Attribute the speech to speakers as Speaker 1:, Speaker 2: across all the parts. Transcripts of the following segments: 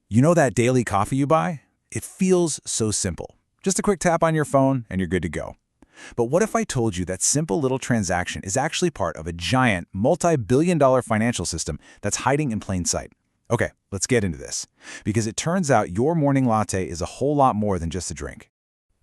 Speaker 1: You know that daily coffee you buy? It feels so simple. Just a quick tap on your phone and you're good to go. But what if I told you that simple little transaction is actually part of a giant, multi-billion-dollar financial system that's hiding in plain sight? Okay, let's get into this. Because it turns out your morning latte is a whole lot more than just a drink.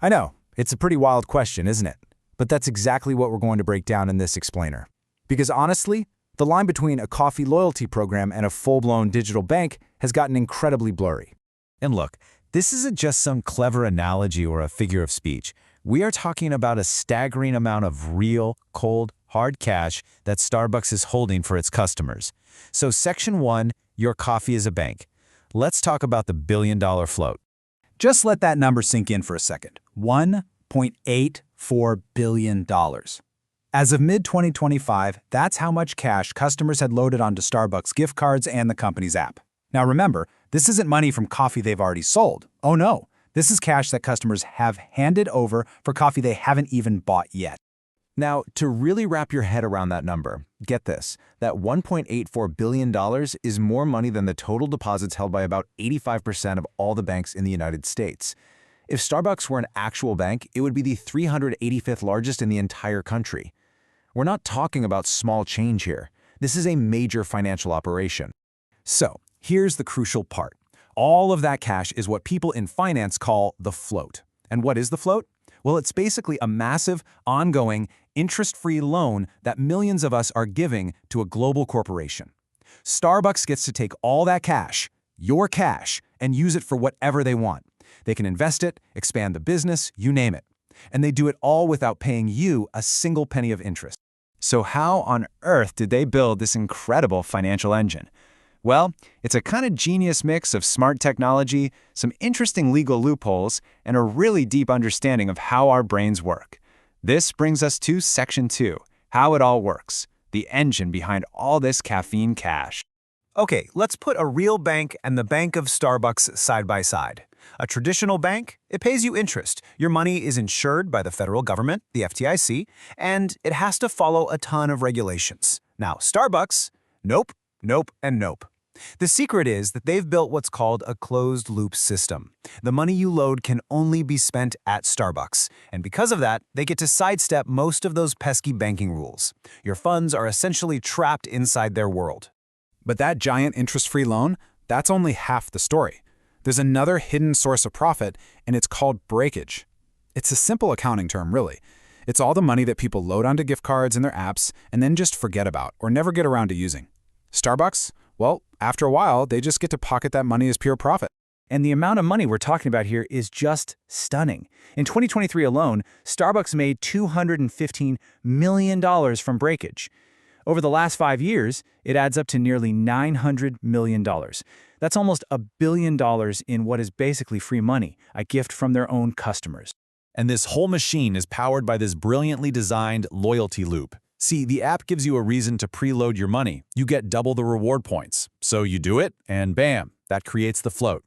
Speaker 1: I know, it's a pretty wild question, isn't it? But that's exactly what we're going to break down in this explainer. Because honestly, the line between a coffee loyalty program and a full-blown digital bank has gotten incredibly blurry. And look, this isn't just some clever analogy or a figure of speech. We are talking about a staggering amount of real, cold, hard cash that Starbucks is holding for its customers. So Section 1, your coffee is a bank. Let's talk about the billion-dollar float. Just let that number sink in for a second. $1.84 billion. As of mid-2025, that's how much cash customers had loaded onto Starbucks gift cards and the company's app. Now remember, this isn't money from coffee they've already sold. Oh no, this is cash that customers have handed over for coffee they haven't even bought yet. Now, to really wrap your head around that number, get this, that $1.84 billion is more money than the total deposits held by about 85% of all the banks in the United States. If Starbucks were an actual bank, it would be the 385th largest in the entire country. We're not talking about small change here. This is a major financial operation. So, here's the crucial part. All of that cash is what people in finance call the float. And what is the float? Well, it's basically a massive, ongoing, interest-free loan that millions of us are giving to a global corporation. Starbucks gets to take all that cash, your cash, and use it for whatever they want. They can invest it, expand the business, you name it. And they do it all without paying you a single penny of interest. So how on earth did they build this incredible financial engine? Well, it's a kind of genius mix of smart technology, some interesting legal loopholes, and a really deep understanding of how our brains work. This brings us to Section 2, how it all works, the engine behind all this caffeine cash. Okay, let's put a real bank and the bank of Starbucks side by side. A traditional bank, it pays you interest. Your money is insured by the federal government, the FDIC, and it has to follow a ton of regulations. Now, Starbucks, nope, nope, and nope. The secret is that they've built what's called a closed-loop system. The money you load can only be spent at Starbucks, and because of that, they get to sidestep most of those pesky banking rules. Your funds are essentially trapped inside their world. But that giant interest-free loan, that's only half the story. There's another hidden source of profit, and it's called breakage. It's a simple accounting term, really. It's all the money that people load onto gift cards in their apps and then just forget about or never get around to using. Starbucks? Well, after a while, they just get to pocket that money as pure profit. And the amount of money we're talking about here is just stunning. In 2023 alone, Starbucks made $215 million from breakage. Over the last 5 years, it adds up to nearly $900 million. That's almost $1 billion in what is basically free money, a gift from their own customers. And this whole machine is powered by this brilliantly designed loyalty loop. See, the app gives you a reason to preload your money. You get double the reward points. So you do it, and bam, that creates the float.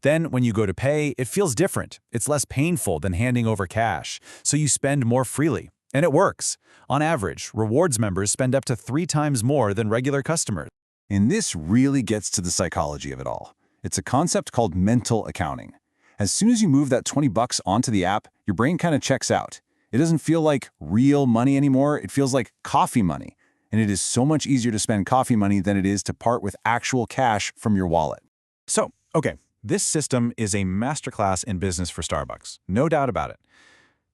Speaker 1: Then, when you go to pay, it feels different. It's less painful than handing over cash, so you spend more freely. And it works. On average, rewards members spend up to 3 times more than regular customers. And this really gets to the psychology of it all. It's a concept called mental accounting. As soon as you move that $20 onto the app, your brain kind of checks out. It doesn't feel like real money anymore, it feels like coffee money. And it is so much easier to spend coffee money than it is to part with actual cash from your wallet. So, okay, this system is a masterclass in business for Starbucks, no doubt about it.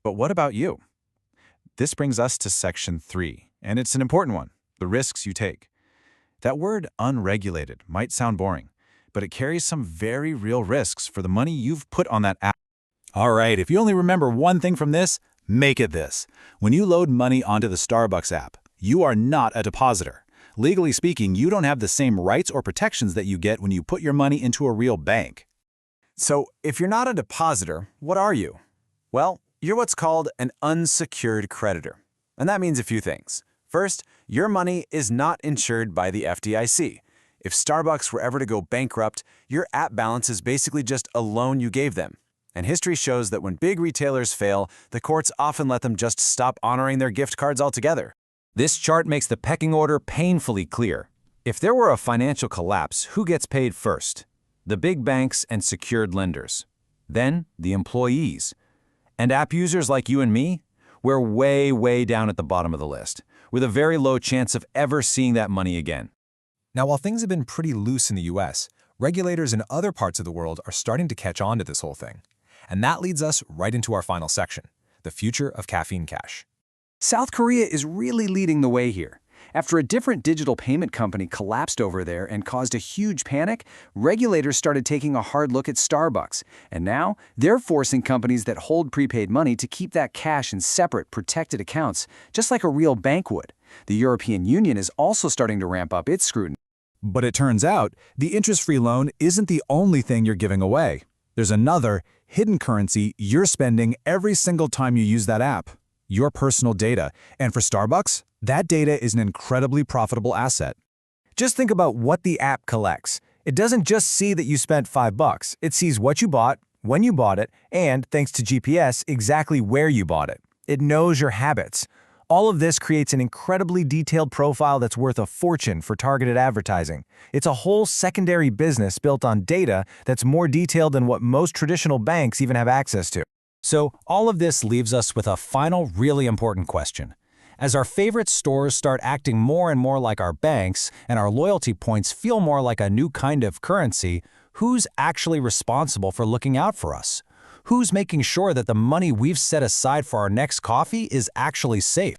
Speaker 1: But what about you? This brings us to Section 3, and it's an important one, the risks you take. That word unregulated might sound boring, but it carries some very real risks for the money you've put on that app. All right, if you only remember one thing from this, make it this. When you load money onto the Starbucks app, you are not a depositor. Legally speaking, you don't have the same rights or protections that you get when you put your money into a real bank. So, if you're not a depositor, what are you? Well, you're what's called an unsecured creditor. And that means a few things. First, your money is not insured by the FDIC. If Starbucks were ever to go bankrupt, your app balance is basically just a loan you gave them. And history shows that when big retailers fail, the courts often let them just stop honoring their gift cards altogether. This chart makes the pecking order painfully clear. If there were a financial collapse, who gets paid first? the big banks and secured lenders. Then, the employees. And app users like you and me, we're way down at the bottom of the list, with a very low chance of ever seeing that money again.
Speaker 2: Now, while things have been pretty loose in the US, regulators in other parts of the world are starting to catch on to this whole thing. And that leads us right into our final section, the future of caffeine cash.
Speaker 1: South Korea is really leading the way here. After a different digital payment company collapsed over there and caused a huge panic, regulators started taking a hard look at Starbucks. And now, they're forcing companies that hold prepaid money to keep that cash in separate, protected accounts, just like a real bank would. The European Union is also starting to ramp up its scrutiny.
Speaker 3: But it turns out, the interest-free loan isn't the only thing you're giving away. There's another, hidden currency you're spending every single time you use that app. Your personal data. And for Starbucks, that data is an incredibly profitable asset.
Speaker 2: Just think about what the app collects. It doesn't just see that you spent $5. It sees what you bought, when you bought it, and, thanks to GPS, exactly where you bought it. It knows your habits. All of this creates an incredibly detailed profile that's worth a fortune for targeted advertising. It's a whole secondary business built on data that's more detailed than what most traditional banks even have access to.
Speaker 3: So, all of this leaves us with a final, really important question. As our favorite stores start acting more and more like our banks, and our loyalty points feel more like a new kind of currency, who's actually responsible for looking out for us? Who's making sure that the money we've set aside for our next coffee is actually safe?